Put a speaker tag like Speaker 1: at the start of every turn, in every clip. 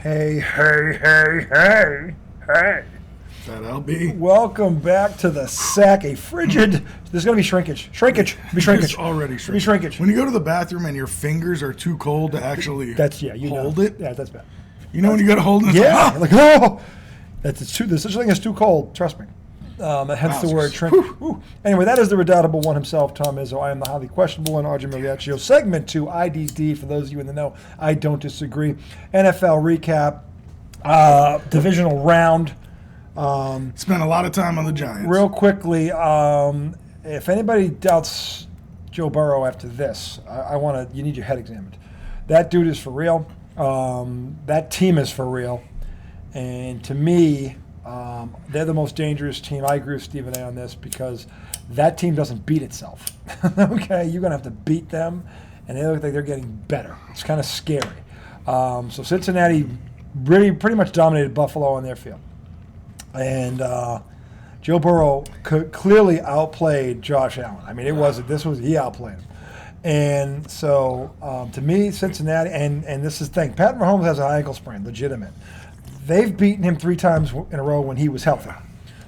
Speaker 1: Hey, hey, hey, hey, hey.
Speaker 2: Is that LB?
Speaker 1: Welcome back to the sack. A frigid. There's going to be shrinkage. Shrinkage. Be shrinkage.
Speaker 2: It's already
Speaker 1: Be
Speaker 2: shrinkage.
Speaker 1: shrinkage.
Speaker 2: When you go to the bathroom and your fingers are too cold to actually hold it.
Speaker 1: Yeah, that's bad.
Speaker 2: You know when you got to hold it?
Speaker 1: Yeah. Like, oh. There's such a thing as too cold. Trust me. Hence the word shrink. Anyway, that is the redoubtable one himself, Tom Izzo. I am the highly questionable and Arjun Mariaccio. Segment 2, IDD, for those of you in the know, I don't disagree. NFL recap, divisional round.
Speaker 2: Spent a lot of time on the Giants.
Speaker 1: Real quickly, if anybody doubts Joe Burrow after this, you need your head examined. That dude is for real. That team is for real. And to me, they're the most dangerous team. I agree with Stephen A on this because that team doesn't beat itself. Okay, you're going to have to beat them, and they look like they're getting better. It's kind of scary. So Cincinnati really pretty much dominated Buffalo on their field. And Joe Burrow clearly outplayed Josh Allen. I mean, he outplayed him. And so to me, Cincinnati, and this is the thing, Pat Mahomes has an ankle sprain, legitimate. They've beaten him 3 times in a row when he was healthy.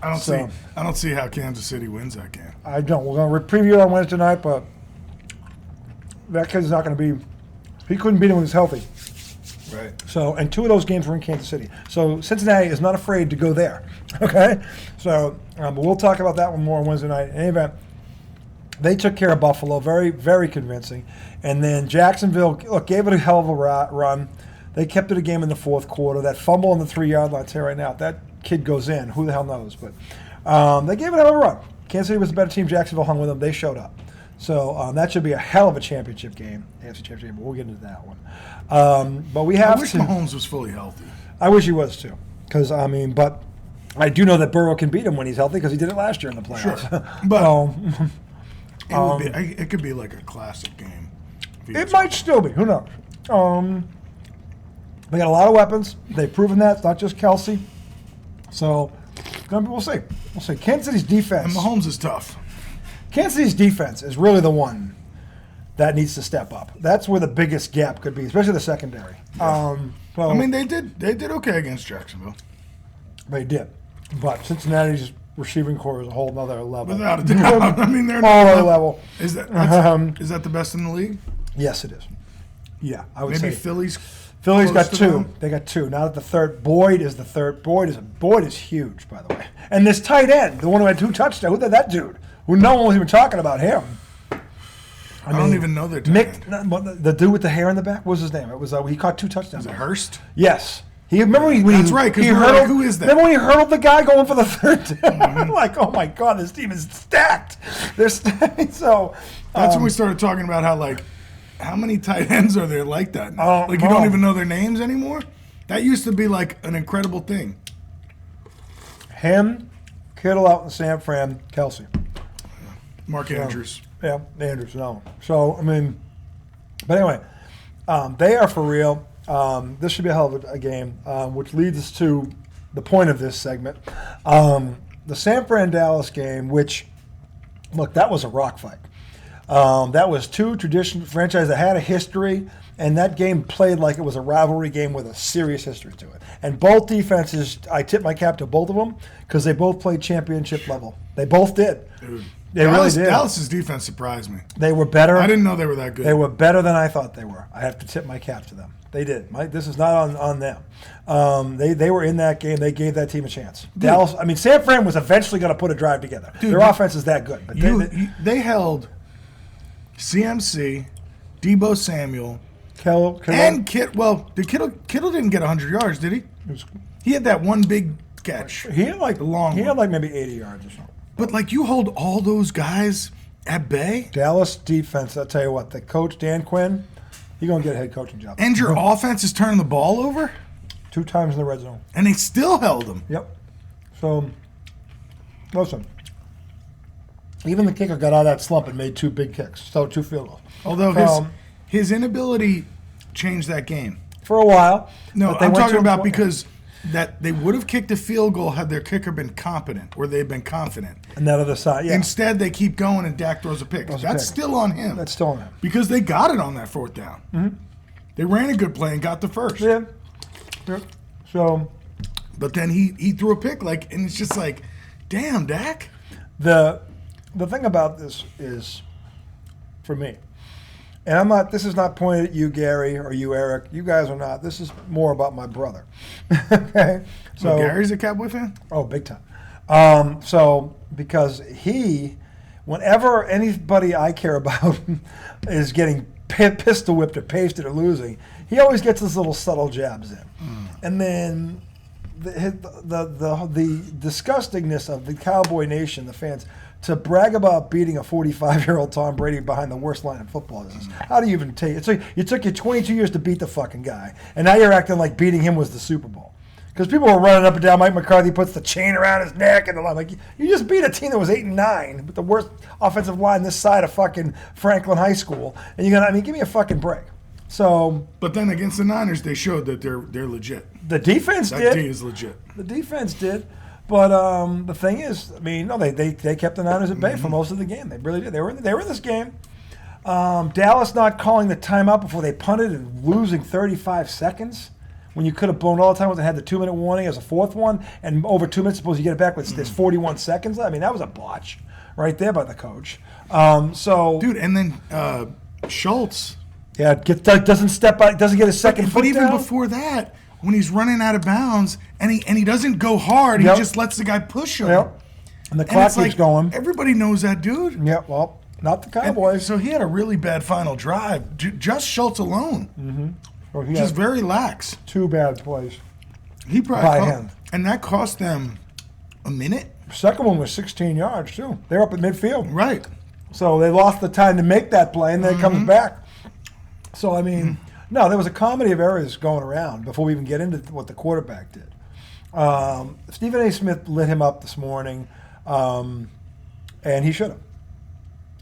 Speaker 2: I don't see how Kansas City wins that game.
Speaker 1: I don't. We're going to preview it on Wednesday night, but that kid's not going to be. He couldn't beat him when he was healthy.
Speaker 2: Right.
Speaker 1: So, and 2 of those games were in Kansas City. So Cincinnati is not afraid to go there. Okay. So, but we'll talk about that one more on Wednesday night. In any event, they took care of Buffalo, very, very convincing, and then Jacksonville gave it a hell of a run. They kept it a game in the fourth quarter. That fumble on the 3-yard line, I'll tell you right now, if that kid goes in, who the hell knows? But they gave it a hell of a run. Kansas City was the better team. Jacksonville hung with them. They showed up. So that should be a hell of a championship game, AFC championship game, but we'll get into that one. But we have
Speaker 2: I wish Mahomes was fully healthy.
Speaker 1: I wish he was too. But I do know that Burrow can beat him when he's healthy because he did it last year in the playoffs.
Speaker 2: Sure. But it could be like a classic game.
Speaker 1: It might still be. Who knows? They got a lot of weapons. They've proven that. It's not just Kelsey. So we'll see. We'll see. Kansas City's defense.
Speaker 2: And Mahomes is tough. Kansas
Speaker 1: City's defense is really the one that needs to step up. That's where the biggest gap could be, especially the secondary.
Speaker 2: Yeah. They did okay against Jacksonville.
Speaker 1: They did. But Cincinnati's receiving core is a whole other level.
Speaker 2: Without a doubt. They're
Speaker 1: all other level.
Speaker 2: Is that the best in the league?
Speaker 1: Yes, it is. Yeah, I would
Speaker 2: maybe
Speaker 1: say.
Speaker 2: Philly's
Speaker 1: got 2. They got 2. Now that the third, Boyd is the third. Boyd is huge, by the way. And this tight end, the one who had 2 touchdowns, who did that dude? Who no one was even talking about him.
Speaker 2: I don't even know their tight end.
Speaker 1: The dude with the hair in the back, what was his name? It was he caught 2 touchdowns.
Speaker 2: Was it Hurst?
Speaker 1: Yes. That's
Speaker 2: right, because like, who is that?
Speaker 1: Remember when he hurdled the guy going for the third down? Mm-hmm. Like, oh my God, this team is stacked. They're stacked. So
Speaker 2: that's when we started talking about how many tight ends are there like that? You don't even know their names anymore? That used to be like an incredible thing.
Speaker 1: Him, Kittle out in San Fran, Kelsey.
Speaker 2: Mark Andrews.
Speaker 1: Yeah, Andrews, no. So, but anyway, they are for real. This should be a hell of a game, which leads us to the point of this segment. The San Fran-Dallas game, which, look, that was a rock fight. That was 2 traditional franchises that had a history, and that game played like it was a rivalry game with a serious history to it. And both defenses, I tip my cap to both of them because they both played championship level. They both did.
Speaker 2: Dude.
Speaker 1: They really did.
Speaker 2: Dallas's defense surprised me.
Speaker 1: They were better.
Speaker 2: I didn't know they were that good.
Speaker 1: They were better than I thought they were. I have to tip my cap to them. They did. This is not on them. They were in that game. They gave that team a chance. Dude. Dallas. San Fran was eventually going to put a drive together. Dude, their offense is that good. But
Speaker 2: they held CMC, Debo Samuel,
Speaker 1: Kittle,
Speaker 2: and Kittle didn't get 100 yards, did he? He had that one big catch.
Speaker 1: He had like maybe 80 yards or something.
Speaker 2: But you hold all those guys at bay.
Speaker 1: Dallas defense. I'll tell you what. The coach Dan Quinn. He's going to get a head coaching job.
Speaker 2: And your offense is turning the ball over?
Speaker 1: 2 times in the red zone.
Speaker 2: And they still held them.
Speaker 1: Yep. So, listen. Even the kicker got out of that slump and made 2 big kicks. So 2 field goals.
Speaker 2: Although his inability changed that game.
Speaker 1: For a while.
Speaker 2: No, I'm talking about because that they would have kicked a field goal had their kicker been competent or they'd been confident.
Speaker 1: And that other side, yeah.
Speaker 2: Instead, they keep going and Dak throws a pick. That's still on him.
Speaker 1: That's still on him.
Speaker 2: Because they got it on that 4th down.
Speaker 1: Mm-hmm.
Speaker 2: They ran a good play and got the first.
Speaker 1: Yeah. So,
Speaker 2: but then he threw a pick, like, and it's just like, damn, Dak.
Speaker 1: the thing about this is, for me, and I'm not. This is not pointed at you, Gary, or you, Eric. You guys are not. This is more about my brother. Okay.
Speaker 2: So Gary's a Cowboy fan.
Speaker 1: Oh, big time. So because whenever anybody I care about is getting pistol whipped or pasted or losing, he always gets his little subtle jabs in, and then the disgustingness of the Cowboy Nation, the fans, to brag about beating a 45-year-old Tom Brady behind the worst line in football. How do you even take it? So it took you 22 years to beat the fucking guy, and now you're acting like beating him was the Super Bowl. Because people were running up and down. Mike McCarthy puts the chain around his neck, and I'm like, you just beat a team that was 8-9 with the worst offensive line this side of fucking Franklin High School, and you're gonna, give me a fucking break. So,
Speaker 2: but then against the Niners, they showed that they're legit.
Speaker 1: The defense did.
Speaker 2: That D is legit.
Speaker 1: The defense did. But the thing is, no, they kept the Niners at bay for most of the game. They really did. They were in this game. Dallas not calling the timeout before they punted and losing 35 seconds when you could have blown all the time when they had the 2-minute warning as a fourth one, and over 2 minutes, suppose you get it back with there's 41 seconds. That was a botch right there by the coach.
Speaker 2: Dude, and then Schultz.
Speaker 1: Yeah, doesn't step out, doesn't get a second foot
Speaker 2: But even
Speaker 1: down.
Speaker 2: before that, when he's running out of bounds and he doesn't go hard, he just lets the guy push him.
Speaker 1: Yep. And the clock keeps going.
Speaker 2: Everybody knows that dude.
Speaker 1: Yeah, well, not the Cowboys.
Speaker 2: And so he had a really bad final drive, just Schultz alone.
Speaker 1: Mm-hmm. Well,
Speaker 2: just very lax.
Speaker 1: 2 bad plays.
Speaker 2: He probably
Speaker 1: by him.
Speaker 2: And that cost them a minute.
Speaker 1: Second one was 16 yards, too. They're up at midfield.
Speaker 2: Right.
Speaker 1: So they lost the time to make that play, and then it comes back. So, no, there was a comedy of errors going around before we even get into what the quarterback did. Stephen A. Smith lit him up this morning, and he should have.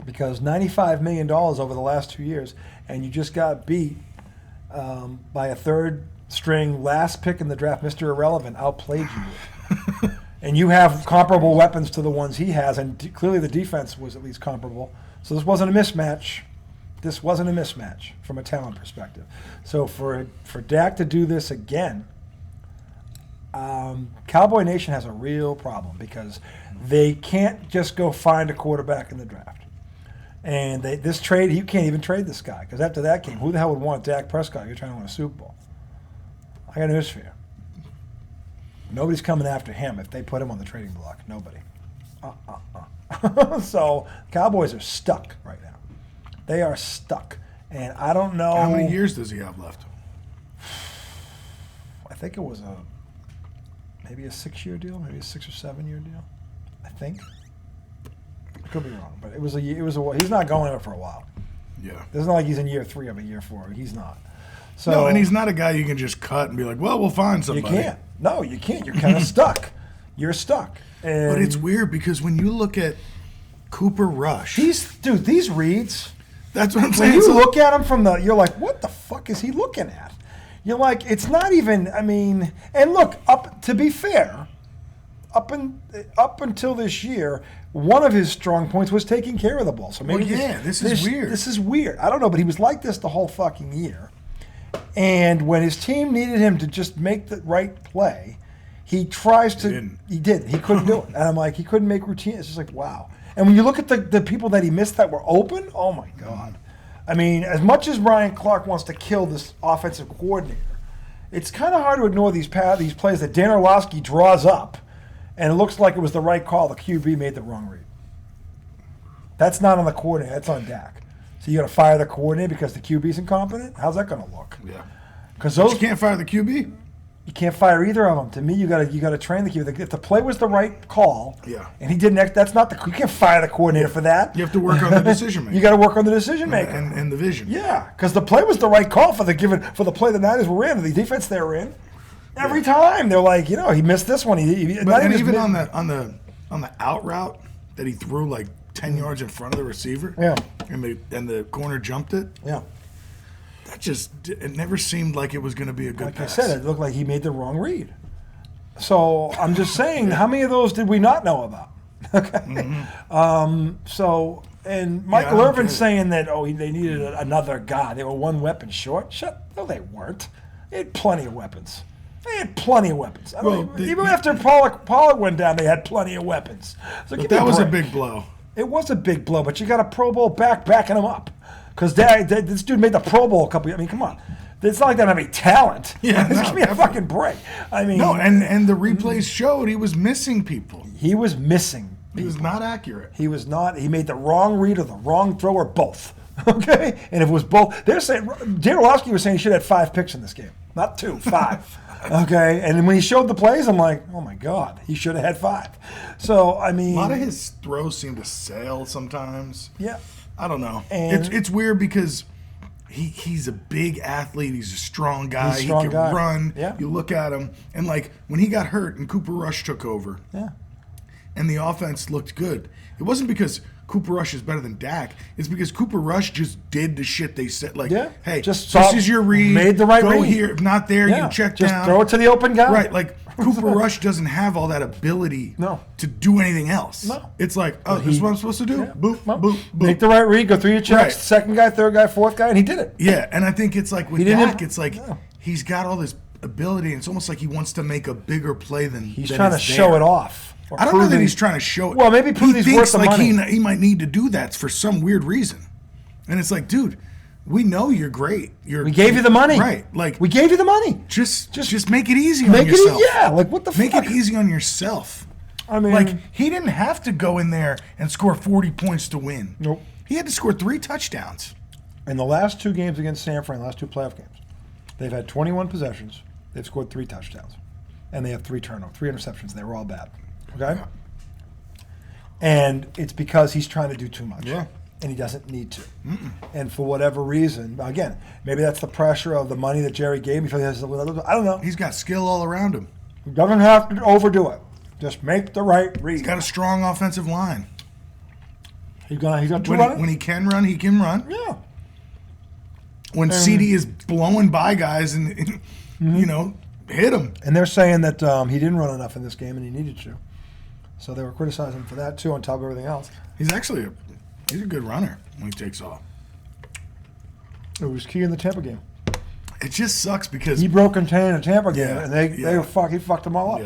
Speaker 1: Because $95 million over the last 2 years, and you just got beat by a third-string last pick in the draft, Mr. Irrelevant, outplayed you. And you have comparable weapons to the ones he has, and clearly the defense was at least comparable. So this wasn't a mismatch. This wasn't a mismatch from a talent perspective. So for Dak to do this again, Cowboy Nation has a real problem because they can't just go find a quarterback in the draft. And this trade, you can't even trade this guy because after that game, who the hell would want Dak Prescott? You're trying to win a Super Bowl. I got news for you. Nobody's coming after him if they put him on the trading block. Nobody. So Cowboys are stuck right now. They are stuck. And I don't know.
Speaker 2: How many years does he have left?
Speaker 1: I think it was maybe a 6-year deal, maybe a 6 or 7-year deal. I think. I could be wrong, but it was a. He's not going over for a while.
Speaker 2: Yeah.
Speaker 1: It's not like he's in year 3 of a year 4. He's not. So
Speaker 2: no, and he's not a guy you can just cut and be like, well, we'll find somebody.
Speaker 1: You can't. No, you can't. You're kind of stuck. You're stuck. And
Speaker 2: but it's weird because when you look at Cooper Rush,
Speaker 1: these reads.
Speaker 2: That's what I'm saying.
Speaker 1: When you look at him you're like, what the fuck is he looking at? You're like, it's not even. And look, to be fair, up until this year, one of his strong points was taking care of the ball. So maybe
Speaker 2: this is weird.
Speaker 1: This is weird. I don't know, but he was like this the whole fucking year. And when his team needed him to just make the right play, he tries to. He did. He couldn't do it. And I'm like, he couldn't make routine. It's just like, wow. And when you look at the people that he missed that were open, oh my God. As much as Ryan Clark wants to kill this offensive coordinator, it's kind of hard to ignore these plays that Dan Orlovsky draws up, and it looks like it was the right call. The QB made the wrong read. That's not on the coordinator. That's on Dak. So you got to fire the coordinator because the QB's incompetent? How's that going to look?
Speaker 2: Yeah.
Speaker 1: Because
Speaker 2: you can't fire the QB?
Speaker 1: You can't fire either of them. To me, you got to train the QB. If the play was the right call, and he didn't, that's not you can't fire the coordinator for that.
Speaker 2: You have to work on the decision making.
Speaker 1: You got to work on the decision making
Speaker 2: and the vision.
Speaker 1: Yeah, because the play was the right call for the play the Niners were in, the defense they were in. Every time they're like, he missed this one.
Speaker 2: And even on the out route that he threw like 10 yards in front of the receiver.
Speaker 1: Yeah.
Speaker 2: And the corner jumped it.
Speaker 1: Yeah.
Speaker 2: It never seemed like it was going to be a good pass.
Speaker 1: Like I said, it looked like he made the wrong read. So I'm just saying, how many of those did we not know about? Okay.
Speaker 2: Mm-hmm.
Speaker 1: And Michael Irvin's saying that, they needed another guy. They were one weapon short. No, they weren't. They had plenty of weapons. They had plenty of weapons. Even after Pollard went down, they had plenty of weapons. So
Speaker 2: but that was a big blow.
Speaker 1: It was a big blow, but you got a Pro Bowl backing him up. Because this dude made the Pro Bowl a couple years. I mean, come on. It's not like they don't have any talent.
Speaker 2: Yeah,
Speaker 1: give me a fucking break. I mean,
Speaker 2: no, and the replays showed he was missing people.
Speaker 1: He was missing.
Speaker 2: He was not accurate.
Speaker 1: He was not. He made the wrong read or the wrong throw or both. Okay, and if it was both, they're saying Dan Orlovsky was saying he should have had 5 picks in this game, not 2, 5. Okay, and when he showed the plays, I'm like, oh my God, he should have had 5. So I mean,
Speaker 2: a lot of his throws seem to sail sometimes.
Speaker 1: Yeah,
Speaker 2: I don't know.
Speaker 1: And
Speaker 2: it's weird because he's a big athlete. He's a strong guy.
Speaker 1: He's a strong
Speaker 2: he can
Speaker 1: guy.
Speaker 2: run.
Speaker 1: Yeah.
Speaker 2: You look at him, and like when he got hurt and Cooper Rush took over,
Speaker 1: yeah,
Speaker 2: and the offense looked good. It wasn't because Cooper Rush is better than Dak. It's because Cooper Rush just did the shit they said. Like, hey,
Speaker 1: just
Speaker 2: this is your read.
Speaker 1: Made the right
Speaker 2: Go
Speaker 1: read.
Speaker 2: here. If not there, you check
Speaker 1: just
Speaker 2: down.
Speaker 1: Throw it to the open guy.
Speaker 2: Right. Like, Cooper Rush doesn't have all that ability to do anything else.
Speaker 1: No.
Speaker 2: It's like, this is what I'm supposed to do?
Speaker 1: Yeah.
Speaker 2: Boop, boop, boop.
Speaker 1: Make the right read, go through your checks,
Speaker 2: Right.
Speaker 1: second guy, third guy, fourth guy, and he did it.
Speaker 2: Yeah, and I think it's like with
Speaker 1: didn't
Speaker 2: Dak, it's like he's got all this ability, and it's almost like he wants to make a bigger play than
Speaker 1: He's
Speaker 2: than
Speaker 1: trying to
Speaker 2: is
Speaker 1: show
Speaker 2: there.
Speaker 1: it off.
Speaker 2: I don't know that he's trying to show it.
Speaker 1: Well, maybe prove he's worth the
Speaker 2: like
Speaker 1: money.
Speaker 2: he might need to do that for some weird reason. And it's like, dude, we know you're great.
Speaker 1: We gave you the money.
Speaker 2: Right. Like,
Speaker 1: we gave you the money.
Speaker 2: Just make it easy on yourself.
Speaker 1: Like what the
Speaker 2: Make
Speaker 1: fuck?
Speaker 2: it easy on yourself.
Speaker 1: I mean,
Speaker 2: like, he didn't have to go in there and score 40 points to win.
Speaker 1: Nope.
Speaker 2: He had to score 3 touchdowns.
Speaker 1: In the last 2 games against San Fran, last 2 playoff games, they've had 21 possessions. They've scored 3 touchdowns. And they have 3 turnovers, 3 interceptions. They were all bad. Okay?
Speaker 2: Yeah.
Speaker 1: And it's because he's trying to do too much.
Speaker 2: Yeah.
Speaker 1: And he doesn't need to. And for whatever reason, again, maybe that's the pressure of the money that Jerry gave me. I don't know.
Speaker 2: He's got skill all around him.
Speaker 1: He doesn't have to overdo it. Just make the right read.
Speaker 2: He's got a strong offensive line.
Speaker 1: He's got 2
Speaker 2: When he can run, he can run.
Speaker 1: Yeah.
Speaker 2: When CD is blowing by guys and hit him.
Speaker 1: And they're saying that he didn't run enough in this game and he needed to. So they were criticizing him for that too, on top of everything else.
Speaker 2: He's actually he's a good runner when he takes off.
Speaker 1: It was key in the Tampa game.
Speaker 2: It just sucks because
Speaker 1: He broke contain in the Tampa game,
Speaker 2: Yeah,
Speaker 1: and
Speaker 2: yeah.
Speaker 1: he fucked them all up.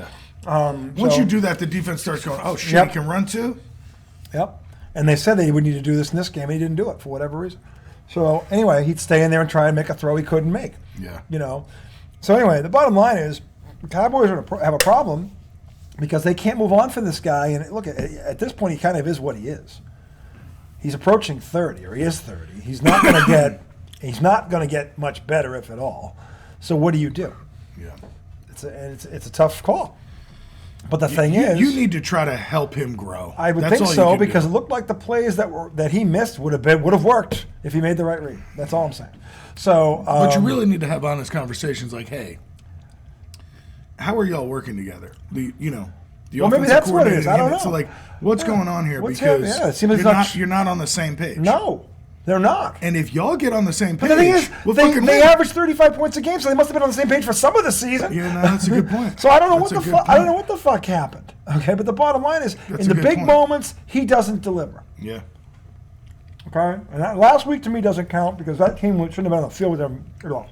Speaker 2: Yeah. Once you do that, the defense starts going, oh shit,
Speaker 1: Yep.
Speaker 2: he can run too?
Speaker 1: Yep. And they said they would need to do this in this game, and he didn't do it for whatever reason. So anyway, he'd stay in there and try and make a throw he couldn't make.
Speaker 2: Yeah.
Speaker 1: So anyway, the bottom line is the Cowboys are going to have a problem because they can't move on from this guy. And look, at this point, he kind of is what he is. He's approaching 30, or he is 30. He's not going to get. He's not going to get much better, if at all. So what do you do?
Speaker 2: Yeah.
Speaker 1: It's a tough call. But the thing is,
Speaker 2: you need to try to help him grow.
Speaker 1: I would
Speaker 2: That's
Speaker 1: think
Speaker 2: all you
Speaker 1: so
Speaker 2: can do.
Speaker 1: because it looked like the plays that he missed would have worked if he made the right read. That's all I'm saying. So,
Speaker 2: But you really need to have honest conversations like, hey, how are y'all working together? The
Speaker 1: Well, maybe that's what it is. I don't know.
Speaker 2: So like, what's going on here?
Speaker 1: What's
Speaker 2: Because
Speaker 1: happening? Yeah, it seems
Speaker 2: you're not on the same page.
Speaker 1: No, they're not.
Speaker 2: And if y'all get on the same page,
Speaker 1: But the thing is,
Speaker 2: we'll
Speaker 1: they
Speaker 2: fucking win.
Speaker 1: averaged 35 points a game, so they must have been on the same page for some of the season.
Speaker 2: Yeah, no, that's a good point.
Speaker 1: So I don't know
Speaker 2: That's
Speaker 1: what
Speaker 2: a
Speaker 1: the
Speaker 2: good
Speaker 1: fuck. I don't
Speaker 2: point.
Speaker 1: know what the fuck happened. Okay, but the bottom line is,
Speaker 2: That's
Speaker 1: in
Speaker 2: a
Speaker 1: the
Speaker 2: good
Speaker 1: big
Speaker 2: point.
Speaker 1: moments, he doesn't deliver.
Speaker 2: Yeah.
Speaker 1: Okay, and that last week to me doesn't count because that team shouldn't have been on the field with them at all.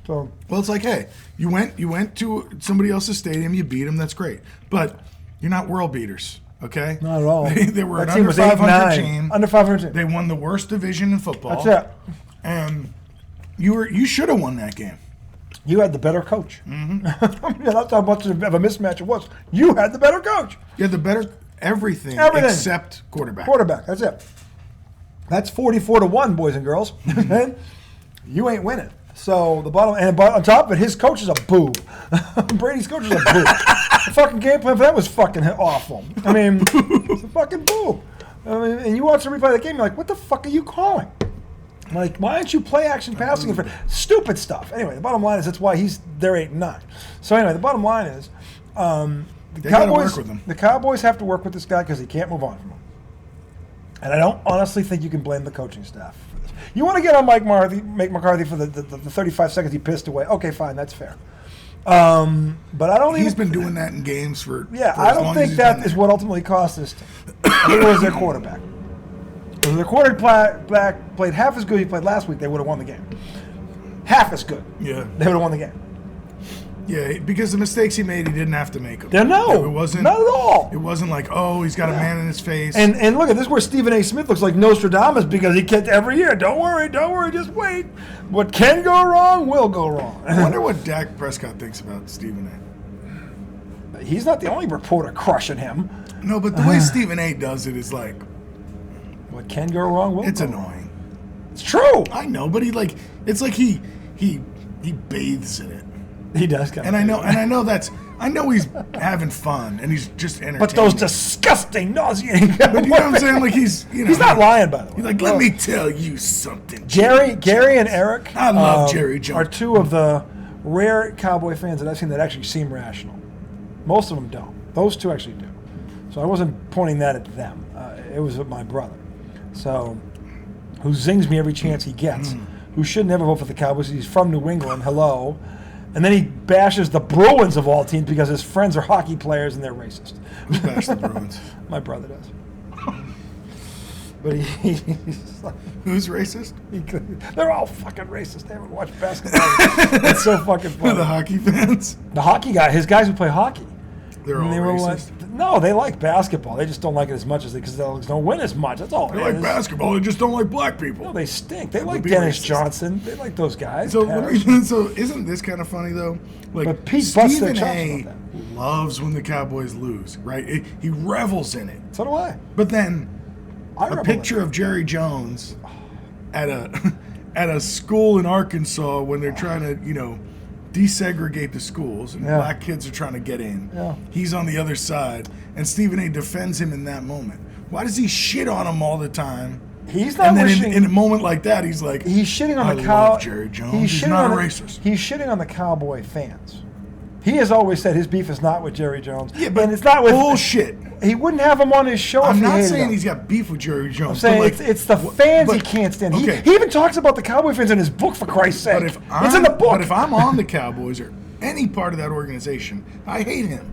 Speaker 1: So
Speaker 2: Well, it's like, hey, you went to somebody else's stadium, you beat them, that's great. But you're not world beaters, okay?
Speaker 1: not at all.
Speaker 2: They were
Speaker 1: that
Speaker 2: an
Speaker 1: team
Speaker 2: under
Speaker 1: was
Speaker 2: 500
Speaker 1: 8-9.
Speaker 2: team.
Speaker 1: Under 500 team.
Speaker 2: They won the worst division in football.
Speaker 1: That's it.
Speaker 2: And you should have won that game.
Speaker 1: You had the better coach. Mm-hmm. That's how much of a mismatch it was. You had the better coach.
Speaker 2: You had the better everything. Except quarterback.
Speaker 1: Quarterback. That's it. That's 44-1, boys and girls. You ain't winning. So the bottom, and on top of it, his coach is a boob. Brady's coach is a boob. The fucking game plan for that was fucking awful. I mean, it's a fucking boob. I mean, and you watch the replay of the game, you're like, what the fuck are you calling? Like, why aren't you play action passing for stupid stuff? Anyway, the bottom line is that's why they're 8-9. So anyway, the bottom line is
Speaker 2: They gotta work with him.
Speaker 1: The Cowboys have to work with this guy because he can't move on from him. And I don't honestly think you can blame the coaching staff for this. You want to get on Mike McCarthy for the 35 seconds he pissed away. Okay, fine, that's fair. But I don't.
Speaker 2: He's been doing that in games for.
Speaker 1: Yeah,
Speaker 2: for
Speaker 1: I
Speaker 2: as
Speaker 1: don't
Speaker 2: long
Speaker 1: think
Speaker 2: as
Speaker 1: that is what ultimately cost this team. I think it was their quarterback. If their quarterback played half as good as he played last week, they would have won the game. Half as good.
Speaker 2: Yeah.
Speaker 1: They would have won the game.
Speaker 2: Yeah, because the mistakes he made, he didn't have to make them.
Speaker 1: No,
Speaker 2: it wasn't.
Speaker 1: Not at all.
Speaker 2: It wasn't like, oh, he's got a man in his face.
Speaker 1: And look at this, where Stephen A. Smith looks like Nostradamus because he kept every year. Don't worry, just wait. What can go wrong will go wrong.
Speaker 2: I wonder what Dak Prescott thinks about Stephen A.
Speaker 1: He's not the only reporter crushing him.
Speaker 2: No, but the way Stephen A. does it is like,
Speaker 1: what can go wrong will
Speaker 2: it's
Speaker 1: go
Speaker 2: annoying.
Speaker 1: wrong. It's true.
Speaker 2: I know, but it's like he bathes in it.
Speaker 1: He does.
Speaker 2: And I know he's having fun and he's just entertaining.
Speaker 1: But those disgusting, nauseating.
Speaker 2: But you know what I'm saying? Like he's
Speaker 1: not lying, by the way.
Speaker 2: He's like, let me tell you something.
Speaker 1: Gary and Eric.
Speaker 2: I love Jerry Jones.
Speaker 1: Are two of the rare Cowboy fans that I've seen that actually seem rational. Most of them don't. Those two actually do. So I wasn't pointing that at them. It was at my brother. So, who zings me every chance he gets. Who should never vote for the Cowboys. He's from New England. Hello. And then he bashes the Bruins of all teams because his friends are hockey players and they're racist.
Speaker 2: Who bashed the Bruins?
Speaker 1: My brother does. But he's like,
Speaker 2: who's racist?
Speaker 1: They're all fucking racist. They haven't watched basketball. It's so fucking funny.
Speaker 2: The hockey fans?
Speaker 1: The hockey his guys who play hockey.
Speaker 2: They're all racist?
Speaker 1: No, they like basketball. They just don't like it as much because they don't win as much. That's all
Speaker 2: They like basketball. They just don't like black people.
Speaker 1: No, they stink. They like Dennis Johnson. They like those guys.
Speaker 2: So isn't this kind of funny, though? Like,
Speaker 1: but Pete busts their chops
Speaker 2: A.
Speaker 1: about that.
Speaker 2: loves when the Cowboys lose, right? He revels in it.
Speaker 1: So do I.
Speaker 2: But then a picture of Jerry Jones at a school in Arkansas when they're trying to, desegregate the schools and black kids are trying to get in.
Speaker 1: Yeah.
Speaker 2: He's on the other side, and Stephen A. defends him in that moment. Why does he shit on him all the time?
Speaker 1: He's not.
Speaker 2: And then
Speaker 1: wishing,
Speaker 2: in a moment like that, he's like,
Speaker 1: he's shitting on the
Speaker 2: love Jerry Jones. He's not a racist.
Speaker 1: He's shitting on the Cowboy fans. He has always said his beef is not with Jerry Jones.
Speaker 2: Yeah, but
Speaker 1: and it's not with
Speaker 2: bullshit.
Speaker 1: He wouldn't have him on his show.
Speaker 2: I'm
Speaker 1: if he
Speaker 2: not
Speaker 1: hated
Speaker 2: saying
Speaker 1: him.
Speaker 2: he's got beef with Jerry Jones.
Speaker 1: I'm saying it's the fans he can't stand.
Speaker 2: Okay.
Speaker 1: He even talks about the Cowboy fans in his book, for Christ's sake. It's in the book.
Speaker 2: But if I'm on the Cowboys or any part of that organization, I hate him.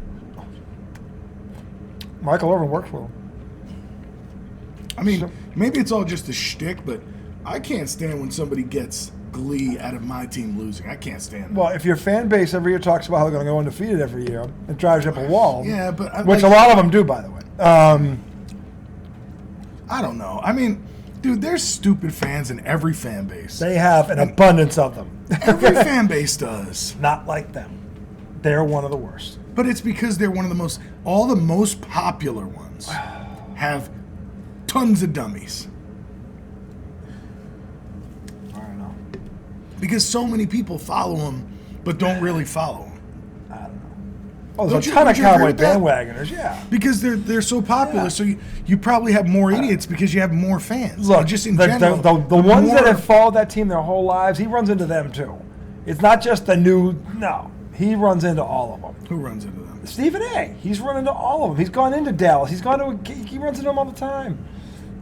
Speaker 1: Michael Irvin worked for him.
Speaker 2: I mean, maybe it's all just a shtick, but I can't stand when somebody gets glee out of my team losing. I can't stand that.
Speaker 1: Well, if your fan base every year talks about how they're going to go undefeated every year, it drives you up a wall.
Speaker 2: Yeah, but
Speaker 1: which a lot of them do, by the way.
Speaker 2: I don't know. I mean, dude, there's stupid fans in every fan base.
Speaker 1: They have an abundance of them.
Speaker 2: Every fan base does.
Speaker 1: Not like them. They're one of the worst.
Speaker 2: But it's because they're one of the most popular ones have tons of dummies.
Speaker 1: I don't know.
Speaker 2: Because so many people follow them, but don't really follow them.
Speaker 1: I don't know. Oh, there's a ton of Cowboy bandwagoners, yeah.
Speaker 2: Because they're so popular, so you probably have more idiots because you have more fans.
Speaker 1: Look,
Speaker 2: just in general.
Speaker 1: The ones that have followed that team their whole lives, he runs into them too. It's not just the new, no. He runs into all of them.
Speaker 2: Who runs into them?
Speaker 1: Stephen A. He's run into all of them. He's gone into Dallas. He runs into them all the time.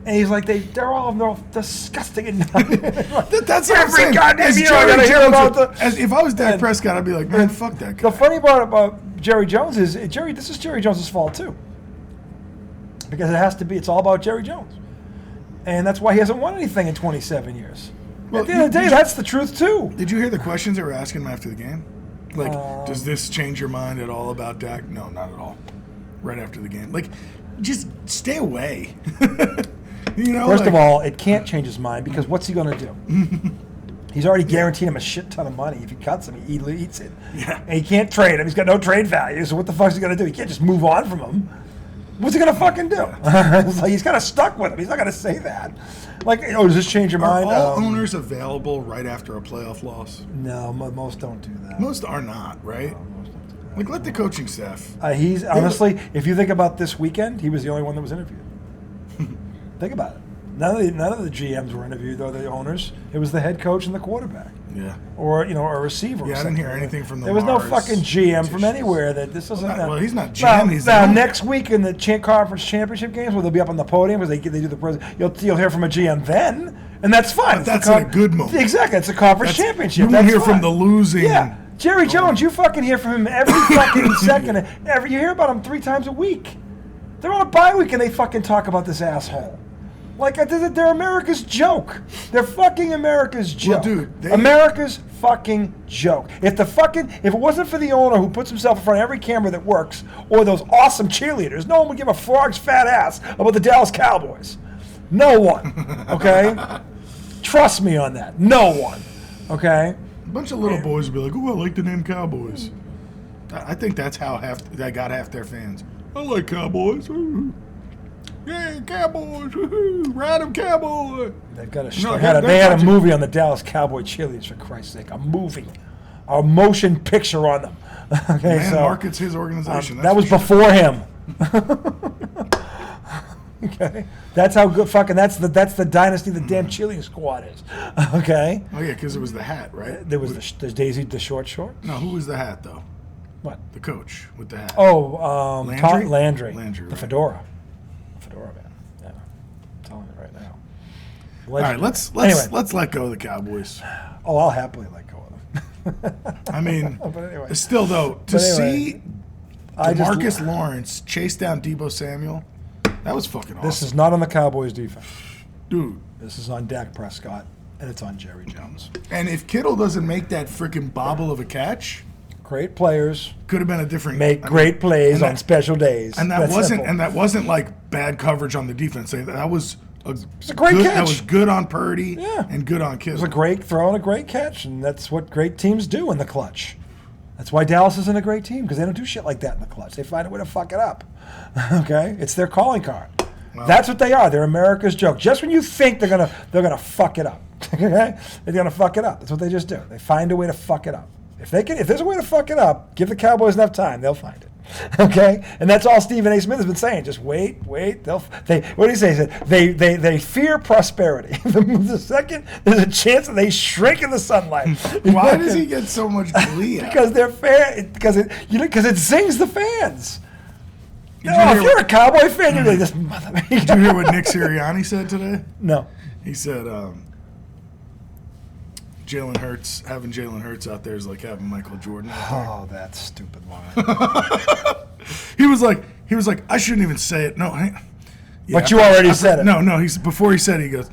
Speaker 1: And he's like, they're all disgusting. And
Speaker 2: that's
Speaker 1: every goddamn year I gotta hear about
Speaker 2: if I was Dak Prescott, I'd be like, man, fuck that guy.
Speaker 1: The funny part about Jerry Jones is, this is Jerry Jones' fault too. Because it has to be, it's all about Jerry Jones. And that's why he hasn't won anything in 27 years. Well, at the end of the day, that's the truth too.
Speaker 2: Did you hear the questions they were asking him after the game? Like, does this change your mind at all about Dak? No, not at all. Right after the game. Like, just stay away.
Speaker 1: First of all, it can't change his mind because what's he going to do? He's already guaranteed him a shit ton of money. If he cuts him, he eats it.
Speaker 2: Yeah.
Speaker 1: And he can't trade him. He's got no trade value. So what the fuck is he going to do? He can't just move on from him. What's he going to fucking do? It's like he's kind of stuck with him. He's not going to say that. Like, does this change your mind?
Speaker 2: Are all owners available right after a playoff loss?
Speaker 1: No, most don't do that.
Speaker 2: Most are not, right?
Speaker 1: No, most don't do that.
Speaker 2: Like, let the coaching staff.
Speaker 1: He's honestly, if you think about this weekend, he was the only one that was interviewed. Think about it. None of the GMs were interviewed, though, the owners. It was the head coach and the quarterback.
Speaker 2: Yeah.
Speaker 1: Or, a receiver.
Speaker 2: Yeah, I didn't hear anything from the
Speaker 1: There was no fucking GM from anywhere that this doesn't.
Speaker 2: Well, he's not GM.
Speaker 1: Now next week in the conference championship games, where they'll be up on the podium because they do the president, you'll hear from a GM then, and that's fine.
Speaker 2: But that's a good moment.
Speaker 1: Exactly, it's a conference championship.
Speaker 2: You won't hear from the losing.
Speaker 1: Yeah, Jerry Jones, you fucking hear from him every fucking second. You hear about him 3 times a week. They're on a bye week and they fucking talk about this asshole. They're America's joke. They're fucking America's joke.
Speaker 2: Well, dude,
Speaker 1: America's fucking joke. If it wasn't for the owner who puts himself in front of every camera that works, or those awesome cheerleaders, no one would give a frog's fat ass about the Dallas Cowboys. No one. Okay? Trust me on that. No one. Okay?
Speaker 2: A bunch of little boys would be like, "Oh, I like the name Cowboys." I think that's how they got half their fans. I like Cowboys. Yeah, Cowboys. Ride 'em, Cowboy.
Speaker 1: They've got they had a movie on the Dallas Cowboy cheerleaders, for Christ's sake. A movie. A motion picture on them. Okay,
Speaker 2: Man markets his organization.
Speaker 1: That was before him. Okay, that's how good that's the dynasty the damn cheerleading squad is. Okay.
Speaker 2: Oh yeah, because it was the hat, right?
Speaker 1: There was there's Daisy the short.
Speaker 2: No, who was the hat though?
Speaker 1: What?
Speaker 2: The coach with the hat.
Speaker 1: Oh,
Speaker 2: Landry?
Speaker 1: Landry.
Speaker 2: Landry,
Speaker 1: The
Speaker 2: right.
Speaker 1: fedora. Fedora man. Yeah, I'm telling you right now.
Speaker 2: All right, let's let go of the Cowboys.
Speaker 1: Oh, I'll happily let go of them.
Speaker 2: I mean,
Speaker 1: but anyway.
Speaker 2: still though, see DeMarcus Lawrence chase down Deebo Samuel. That was fucking awesome.
Speaker 1: This is not on the Cowboys defense.
Speaker 2: Dude.
Speaker 1: This is on Dak Prescott, and it's on Jerry Jones.
Speaker 2: And if Kittle doesn't make that freaking bobble of a catch,
Speaker 1: great players
Speaker 2: could have been a different
Speaker 1: great plays on special days.
Speaker 2: And that
Speaker 1: That's
Speaker 2: wasn't like bad coverage on the defense. That was a
Speaker 1: great catch.
Speaker 2: That was good on Purdy
Speaker 1: Yeah.
Speaker 2: and good on Kittle.
Speaker 1: It was a great throw and a great catch, and that's what great teams do in the clutch. That's why Dallas isn't a great team, because they don't do shit like that in the clutch. They find a way to fuck it up. Okay? It's their calling card. Well, that's what they are. They're America's joke. Just when you think they're gonna fuck it up. Okay? They're gonna fuck it up. That's what they just do. They find a way to fuck it up. If there's a way to fuck it up, give the Cowboys enough time, they'll find it. Okay, and that's all Stephen A. Smith has been saying. Just wait. What do you say? He said they fear prosperity. The second there's a chance that they shrink in the sunlight.
Speaker 2: Why does he get so much glee?
Speaker 1: Because they're fair. Because it zings the fans. If you're a Cowboy fan, you're like this mother.
Speaker 2: Did you hear what Nick Sirianni said today?
Speaker 1: No.
Speaker 2: He said having Jalen Hurts out there is like having Michael Jordan out there.
Speaker 1: Oh, that stupid line.
Speaker 2: He was like, I shouldn't even say it. No,
Speaker 1: but you already said it.
Speaker 2: No. Before he said it, he goes,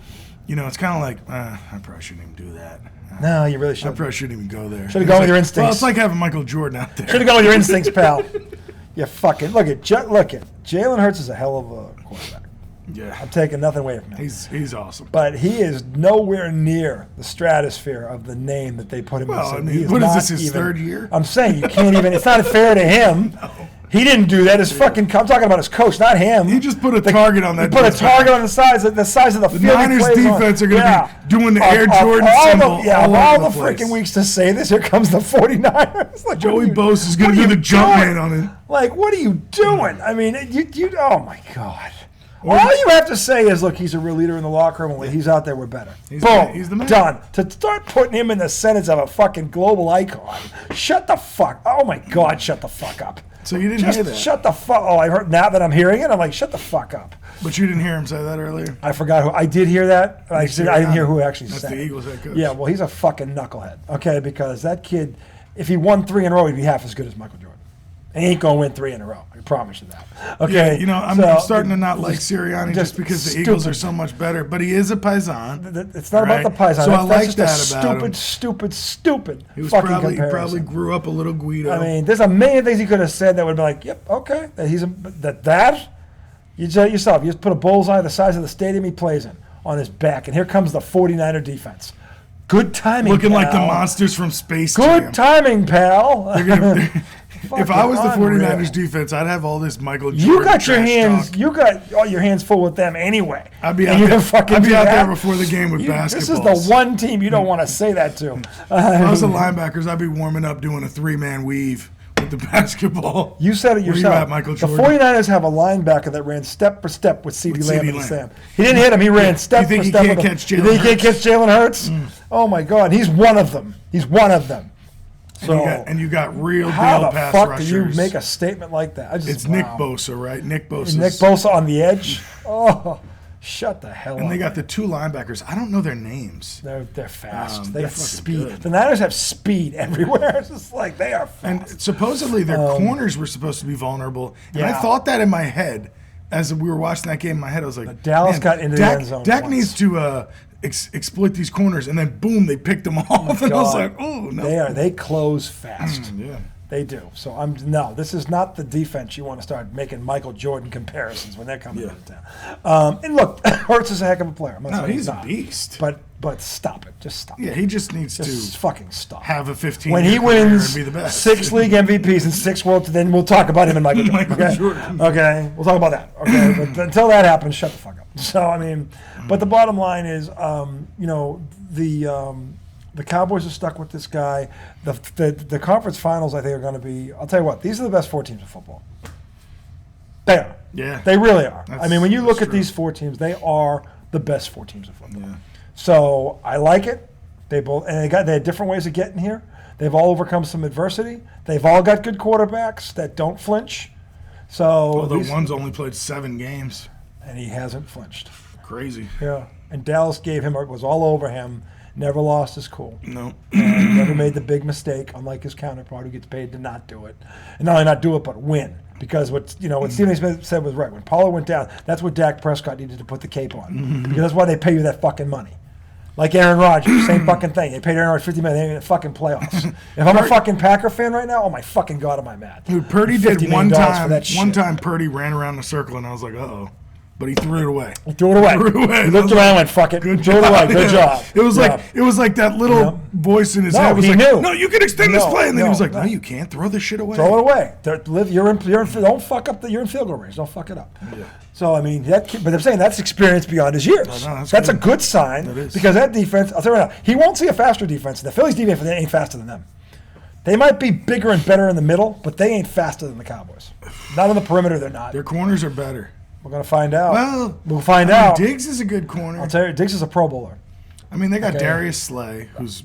Speaker 2: it's kind of like, I probably shouldn't even do that.
Speaker 1: No, you really shouldn't.
Speaker 2: I probably shouldn't even go there.
Speaker 1: Should have gone with your instincts.
Speaker 2: Well, it's like having Michael Jordan out there.
Speaker 1: Should have gone with your instincts, pal. You fucking look at Jalen Hurts is a hell of a quarterback.
Speaker 2: Yeah,
Speaker 1: I'm taking nothing away from him.
Speaker 2: He's awesome,
Speaker 1: but he is nowhere near the stratosphere of the name that they put him in.
Speaker 2: Well, I mean, what is this? His third year?
Speaker 1: I'm saying you can't even. It's not fair to him. No. He didn't do that. I'm talking about his coach, not him.
Speaker 2: He just put a target on that.
Speaker 1: He put a target on the size of the field.
Speaker 2: The Niners defense are going to be doing the Air Jordan symbol
Speaker 1: all the freaking weeks to say this. Here comes the 49ers.
Speaker 2: Like, Joey Bosa is going to do the jump man on it.
Speaker 1: Like, what are you doing? I mean, you. Oh my God. All you have to say is, look, he's a real leader in the locker room. When he's out there, we're better. Boom.
Speaker 2: He's the man.
Speaker 1: Done. To start putting him in the sentence of a fucking global icon. Shut the fuck. Oh my God, shut the fuck up.
Speaker 2: So you didn't hear that?
Speaker 1: Shut the fuck. Oh, I heard now that I'm hearing it. I'm like, shut the fuck up.
Speaker 2: But you didn't hear him say that earlier?
Speaker 1: I forgot who. I did hear that. I didn't hear who actually said it.
Speaker 2: That's the Eagles head coach.
Speaker 1: Yeah, well, he's a fucking knucklehead. Okay, because that kid, if he won 3 in a row, he'd be half as good as Michael Jordan. And he ain't going to win 3 in a row. I promise you that. Okay.
Speaker 2: Yeah, I'm starting to not like Sirianni just because the Eagles are so much better. But he is a Paisan.
Speaker 1: It's not about the Paisan.
Speaker 2: So I like
Speaker 1: just
Speaker 2: that about him.
Speaker 1: Stupid
Speaker 2: he was
Speaker 1: fucking
Speaker 2: probably,
Speaker 1: comparison.
Speaker 2: He probably grew up a little Guido.
Speaker 1: I mean, there's a million things he could have said that would be like, yep, okay. You tell yourself, you just put a bullseye the size of the stadium he plays in on his back. And here comes the 49er defense. Good timing,
Speaker 2: Looking
Speaker 1: pal.
Speaker 2: like the monsters from Space
Speaker 1: Good
Speaker 2: Jam.
Speaker 1: timing, pal.
Speaker 2: If I was the 49ers defense, I'd have all this Michael Jordan.
Speaker 1: You got all your hands full with them anyway.
Speaker 2: I'd be out there before the game with basketballs.
Speaker 1: This is the one team you don't want to say that to.
Speaker 2: If I was the linebackers, I'd be warming up doing a 3-man weave with the basketball.
Speaker 1: You said it yourself.
Speaker 2: Where you at, Michael Jordan?
Speaker 1: The 49ers have a linebacker that ran step for step with CeeDee Lamb and Sam. He didn't hit him. He ran step for step.
Speaker 2: You think he can't catch Jalen
Speaker 1: Hurts? Oh, my God. He's one of them. So,
Speaker 2: and you got real deal
Speaker 1: how
Speaker 2: pass
Speaker 1: the fuck
Speaker 2: rushers.
Speaker 1: do you make a statement like that?
Speaker 2: It's Nick Bosa, right? Nick
Speaker 1: Bosa on the edge? Oh, shut the hell up.
Speaker 2: And they got the 2 linebackers. I don't know their names.
Speaker 1: They're fast. They
Speaker 2: they're
Speaker 1: got speed.
Speaker 2: good.
Speaker 1: The Niners have speed everywhere. It's just like they are fast.
Speaker 2: And supposedly their corners were supposed to be vulnerable. And
Speaker 1: yeah.
Speaker 2: I thought that in my head as we were watching that game in my head, I was like,
Speaker 1: Dallas got into the end zone.
Speaker 2: Dak
Speaker 1: once.
Speaker 2: needs to exploit these corners, and then boom, they picked them off, and I was like, oh no,
Speaker 1: They close fast.
Speaker 2: yeah.
Speaker 1: They do. So this is not the defense you want to start making Michael Jordan comparisons when they're coming into town. And look, Hurts is a heck of a player. I'm not saying
Speaker 2: he's a
Speaker 1: not.
Speaker 2: beast.
Speaker 1: But stop it. Just stop.
Speaker 2: Yeah,
Speaker 1: it.
Speaker 2: he just needs
Speaker 1: Just
Speaker 2: to
Speaker 1: fucking stop.
Speaker 2: have a 15
Speaker 1: when he wins
Speaker 2: and be the best.
Speaker 1: 6 league MVPs and 6 World, then we'll talk about him and Michael Jordan. Okay?
Speaker 2: Jordan.
Speaker 1: Okay, we'll talk about that. Okay, but until that happens, shut the fuck up. So I mean, but the bottom line is, the Cowboys are stuck with this guy. The conference finals, I think, are going to be. I'll tell you what; these are the best 4 teams of football. They are.
Speaker 2: Yeah,
Speaker 1: they really are. I mean, when you look at
Speaker 2: true.
Speaker 1: these 4 teams, they are the best 4 teams of football.
Speaker 2: Yeah.
Speaker 1: So I like it. They had different ways of getting here. They've all overcome some adversity. They've all got good quarterbacks that don't flinch. So
Speaker 2: although one's only played 7 games,
Speaker 1: and he hasn't flinched.
Speaker 2: Crazy.
Speaker 1: Yeah, and Dallas was all over him. Never lost his cool.
Speaker 2: No.
Speaker 1: Never made the big mistake, unlike his counterpart who gets paid to not do it. And not only not do it, but win. Because what Stephen A. Smith said was right. When Pollard went down, that's what Dak Prescott needed to put the cape on. Because that's why they pay you that fucking money. Like Aaron Rodgers, same fucking thing. They paid Aaron Rodgers $50 million. They ain't in the fucking playoffs. If I'm a fucking Packer fan right now, oh my fucking God, am I mad?
Speaker 2: Dude, Purdy
Speaker 1: $50
Speaker 2: did
Speaker 1: million
Speaker 2: one time.
Speaker 1: for that shit.
Speaker 2: One time, Purdy ran around the circle, and I was like, uh-oh. But he threw it away.
Speaker 1: He threw it away. He looked around and went, fuck it. Threw it away. Good job.
Speaker 2: It was like that little voice in his head was
Speaker 1: he
Speaker 2: like,
Speaker 1: knew.
Speaker 2: no, you can extend this play. And then he was like,
Speaker 1: no.
Speaker 2: no, you can't. Throw this shit away.
Speaker 1: Throw it away. Don't fuck up. You're in field goal range. Don't fuck it up. Yeah. So I mean, but I'm saying that's experience beyond his years. That's a good sign because that defense. I'll tell you right now, he won't see a faster defense. The Phillies defense ain't faster than them. They might be bigger and better in the middle, but they ain't faster than the Cowboys. Not on the perimeter, they're not.
Speaker 2: Their corners are better.
Speaker 1: We're gonna find out.
Speaker 2: Well,
Speaker 1: we'll find out.
Speaker 2: Diggs is a good corner.
Speaker 1: I'll tell you, Diggs is a Pro Bowler.
Speaker 2: I mean, they got Darius Slay, who's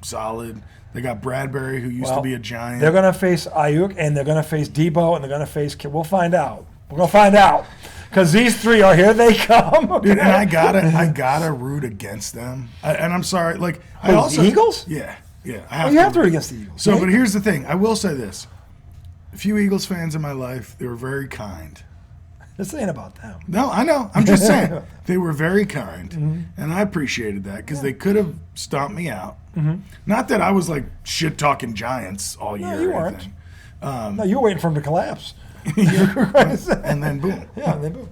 Speaker 2: solid. They got Bradbury, who used to be a Giant.
Speaker 1: They're gonna face Ayuk, and they're gonna face Debo, and they're gonna face. We'll find out. We're gonna find out because these 3 are here. They come. Okay?
Speaker 2: Dude, and I gotta root against them. And I'm sorry, like
Speaker 1: the Eagles.
Speaker 2: Yeah.
Speaker 1: You have to root against the Eagles.
Speaker 2: So, but here's the thing. I will say this: a few Eagles fans in my life, they were very kind.
Speaker 1: This ain't about them.
Speaker 2: No, I know. I'm just saying. They were very kind, and I appreciated that because they could have stomped me out. Not that I was like shit-talking Giants all year.
Speaker 1: No, you
Speaker 2: or
Speaker 1: weren't.
Speaker 2: anything.
Speaker 1: No, you were waiting for them to collapse.
Speaker 2: And then boom.
Speaker 1: Yeah, and then boom.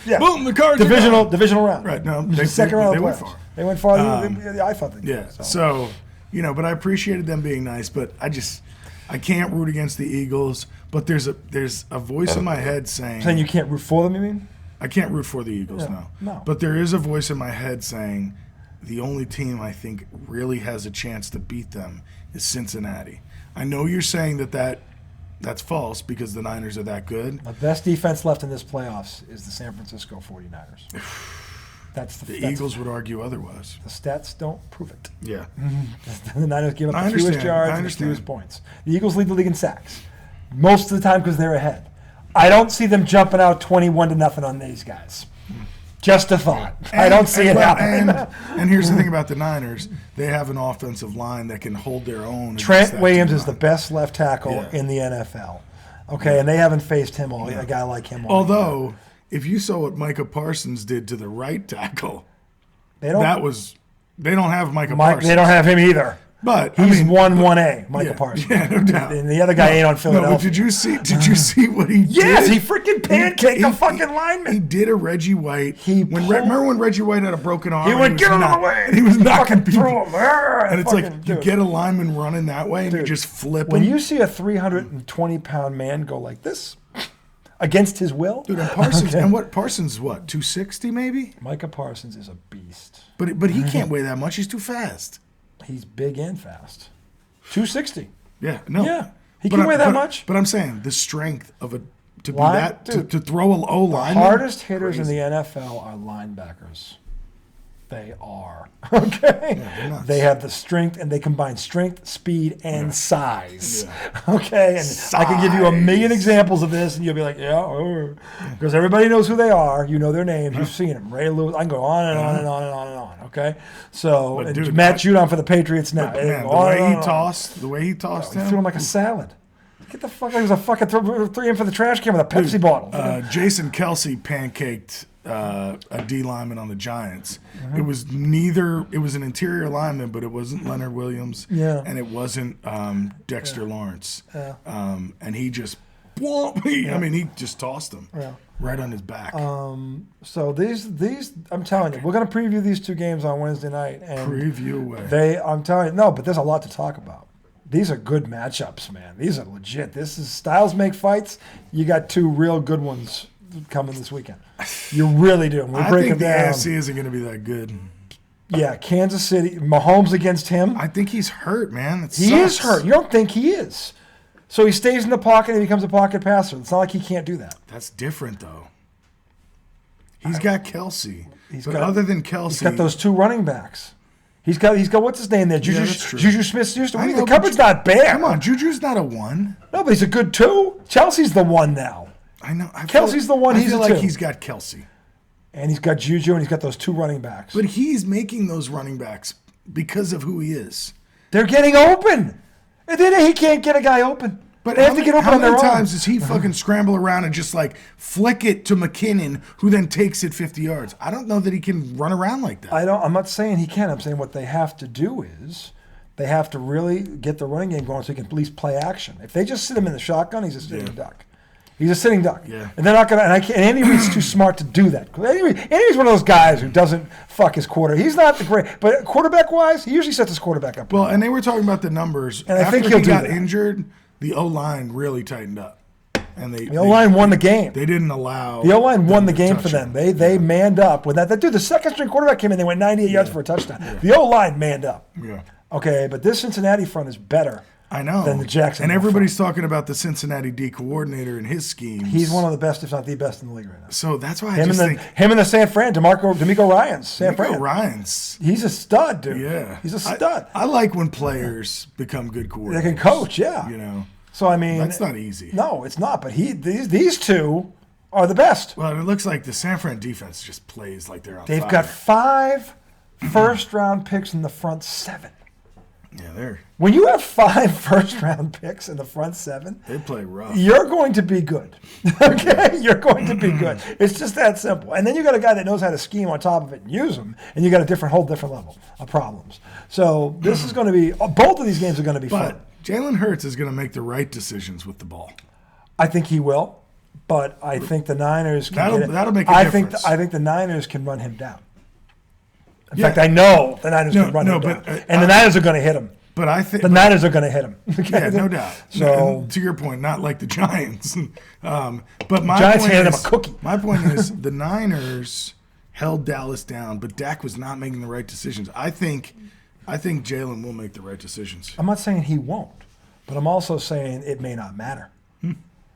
Speaker 1: Yeah.
Speaker 2: Boom, the Cards
Speaker 1: Divisional round.
Speaker 2: Right, no.
Speaker 1: Second round
Speaker 2: they
Speaker 1: of
Speaker 2: went
Speaker 1: playoffs.
Speaker 2: far.
Speaker 1: They went far. I thought they did.
Speaker 2: Yeah, so, but I appreciated them being nice, but I can't root against the Eagles, but there's a voice in my head saying
Speaker 1: you can't root for them, you mean?
Speaker 2: I can't root for the Eagles,
Speaker 1: no.
Speaker 2: But there is a voice in my head saying the only team I think really has a chance to beat them is Cincinnati. I know you're saying that's false because the Niners are that good.
Speaker 1: The best defense left in this playoffs is the San Francisco 49ers.
Speaker 2: The Eagles would argue otherwise.
Speaker 1: The stats don't prove it.
Speaker 2: Yeah.
Speaker 1: The Niners give up the fewest yards and the fewest points. The Eagles lead the league in sacks most of the time because they're ahead. I don't see them jumping out 21-0 on these guys. Just a thought. I don't see it happening.
Speaker 2: And here's the thing about the Niners. They have an offensive line that can hold their own.
Speaker 1: Trent Williams is the best left tackle in the NFL. Okay, and they haven't faced him a guy like him all
Speaker 2: Although, if you saw what Micah Parsons did to the right tackle, they don't have Micah Parsons.
Speaker 1: They don't have him either.
Speaker 2: But
Speaker 1: he's 1A, Micah Parsons.
Speaker 2: Yeah, no doubt.
Speaker 1: And the other guy ain't on Philadelphia.
Speaker 2: No, but did you see what he did?
Speaker 1: Yes, he freaking pancaked a fucking lineman.
Speaker 2: He did a Reggie White. Remember when Reggie White had a broken arm?
Speaker 1: He went, get him out of the way.
Speaker 2: And he was knocking people
Speaker 1: through him.
Speaker 2: And it's like, you get a lineman running that way and you just flip him.
Speaker 1: When you see a 320-pound man go like this against his will.
Speaker 2: Dude, and Parsons, Parsons, 260 maybe?
Speaker 1: Micah Parsons is a beast.
Speaker 2: But he can't weigh that much. He's too fast.
Speaker 1: He's big and fast. 260.
Speaker 2: Yeah, no.
Speaker 1: Yeah, he can weigh that much.
Speaker 2: But I'm saying the strength of to throw a low line.
Speaker 1: The hardest hitters in the NFL are linebackers. They are. Okay?
Speaker 2: Yeah,
Speaker 1: they have the strength, and they combine strength, speed, and size. Yeah. Okay? And I can give you a million examples of this, and you'll be like, because everybody knows who they are. You know their names. You've seen them. Ray Lewis. I can go on and on and on and on and on. Okay? So, Matt Judon for the Patriots now.
Speaker 2: The way he tossed
Speaker 1: him. Threw him like a salad. Get the fuck. There was a fucking three in for the trash can with a Pepsi bottle.
Speaker 2: Jason Kelsey pancaked a D lineman on the Giants. It was an interior lineman, but it wasn't Leonard Williams.
Speaker 1: Yeah.
Speaker 2: And it wasn't Dexter Lawrence.
Speaker 1: Yeah.
Speaker 2: And he just, he just tossed him right on his back.
Speaker 1: So these, I'm telling you, we're going to preview these two games on Wednesday night. And
Speaker 2: preview away.
Speaker 1: I'm telling you, no, but there's a lot to talk about. These are good matchups, man. These are legit. This is styles make fights. You got two real good ones coming this weekend. You really do.
Speaker 2: I think the AFC isn't going to be that good.
Speaker 1: Yeah, Kansas City, Mahomes against him.
Speaker 2: I think he's hurt, man.
Speaker 1: He is hurt. You don't think he is. So he stays in the pocket and he becomes a pocket passer. It's not like he can't do that.
Speaker 2: That's different, though. He's got Kelsey. Other than Kelsey,
Speaker 1: he's got those two running backs. He's got what's his name there? Juju Smith-Schuster. The cupboard's not bare.
Speaker 2: Come on, Juju's not a 1.
Speaker 1: No, but he's a good 2. Chelsea's the 1 now.
Speaker 2: I know.
Speaker 1: Kelsey's the 1. He's a 2.
Speaker 2: I feel like he's got Kelsey.
Speaker 1: And he's got Juju, and he's got those 2 running backs.
Speaker 2: But he's making those running backs because of who he is.
Speaker 1: They're getting open. And then he can't get a guy open.
Speaker 2: But
Speaker 1: they have to get open on their own.
Speaker 2: How many times does he fucking scramble around and just like flick it to McKinnon, who then takes it 50 yards? I don't know that he can run around like that.
Speaker 1: I'm not saying he can. I'm saying what they have to do is they have to really get the running game going so he can at least play action. If they just sit him in the shotgun, he's a sitting duck. He's a sitting duck.
Speaker 2: Yeah.
Speaker 1: And they're not going to, and Andy Reid's too smart to do that. Andy's one of those guys who doesn't fuck his quarter. He's not the great, but quarterback-wise, he usually sets his quarterback up.
Speaker 2: Well, and they were talking about the numbers.
Speaker 1: And I think
Speaker 2: he got
Speaker 1: that.
Speaker 2: Injured, the O-line really tightened up. And
Speaker 1: the O-line won the game.
Speaker 2: They didn't allow.
Speaker 1: The O-line won the game for them. They manned up with that. Dude, the second string quarterback came in. They went 98 yards for a touchdown. Yeah. The O-line manned up.
Speaker 2: Yeah.
Speaker 1: Okay, but this Cincinnati front is better.
Speaker 2: I know.
Speaker 1: Than the Jackson.
Speaker 2: And everybody's talking about the Cincinnati D coordinator and his schemes.
Speaker 1: He's one of the best, if not the best, in the league right now.
Speaker 2: So that's why
Speaker 1: him and the San Fran, D'Amico Ryans.
Speaker 2: Ryans.
Speaker 1: He's a stud, dude.
Speaker 2: Yeah.
Speaker 1: He's a stud.
Speaker 2: I like when players become good coordinators.
Speaker 1: They can coach, yeah.
Speaker 2: You know.
Speaker 1: So, I mean.
Speaker 2: That's not easy.
Speaker 1: No, it's not. But these two are the best.
Speaker 2: Well, it looks like the San Fran defense just plays like they're on
Speaker 1: They've
Speaker 2: fire.
Speaker 1: got 5 first-round picks in the front 7.
Speaker 2: Yeah, they're.
Speaker 1: When you have 5 first-round picks in the front 7,
Speaker 2: they play rough.
Speaker 1: You're going to be good. Okay, you're going to be good. It's just that simple. And then you got a guy that knows how to scheme on top of it and use them, and you got a whole different level of problems. So this is going to be. Both of these games are going to be fun.
Speaker 2: But Jalen Hurts is going to make the right decisions with the ball.
Speaker 1: I think he will, but I think the Niners can.
Speaker 2: That'll make a difference.
Speaker 1: I think the Niners can run him down. In fact, I know the Niners can run him down. And the Niners are going to hit him.
Speaker 2: But I think
Speaker 1: the Niners are going to hit him.
Speaker 2: Okay? Yeah, no doubt.
Speaker 1: So
Speaker 2: to your point, not like the Giants. But my
Speaker 1: Giants
Speaker 2: point
Speaker 1: handed
Speaker 2: is,
Speaker 1: him a cookie.
Speaker 2: My point is the Niners held Dallas down, but Dak was not making the right decisions. I think Jalen will make the right decisions.
Speaker 1: I'm not saying he won't, but I'm also saying it may not matter.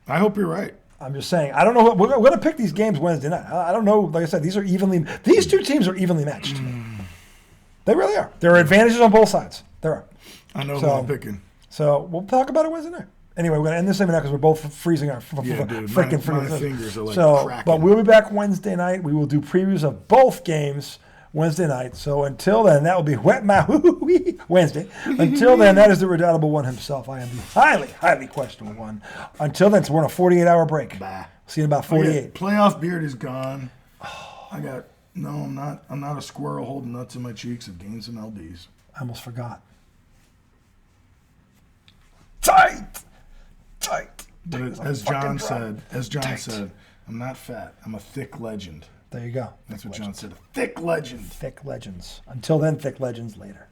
Speaker 2: I hope you're right.
Speaker 1: I'm just saying, I don't know. We're going to pick these games Wednesday night. I don't know. Like I said, these two teams are evenly matched. They really are. There are advantages on both sides. There are.
Speaker 2: I know who I'm picking.
Speaker 1: So we'll talk about it Wednesday night. Anyway, we're going to end this segment now because we're both freezing our
Speaker 2: freaking fingers are like cracking.
Speaker 1: But we'll be back Wednesday night. We will do previews of both games Wednesday night. So until then, that will be Wednesday. Until then, that is the redoubtable one himself. I am the highly, highly questionable one. Until then, so we're on a 48-hour break.
Speaker 2: Bah.
Speaker 1: See you in about 48.
Speaker 2: Playoff beard is gone. I'm not a squirrel holding nuts in my cheeks. I've gained some LDs.
Speaker 1: I almost forgot. Tight.
Speaker 2: But as John said, I'm not fat. I'm a thick legend.
Speaker 1: There you go.
Speaker 2: That's what John said. A thick legend.
Speaker 1: Thick legends. Until then, thick legends later.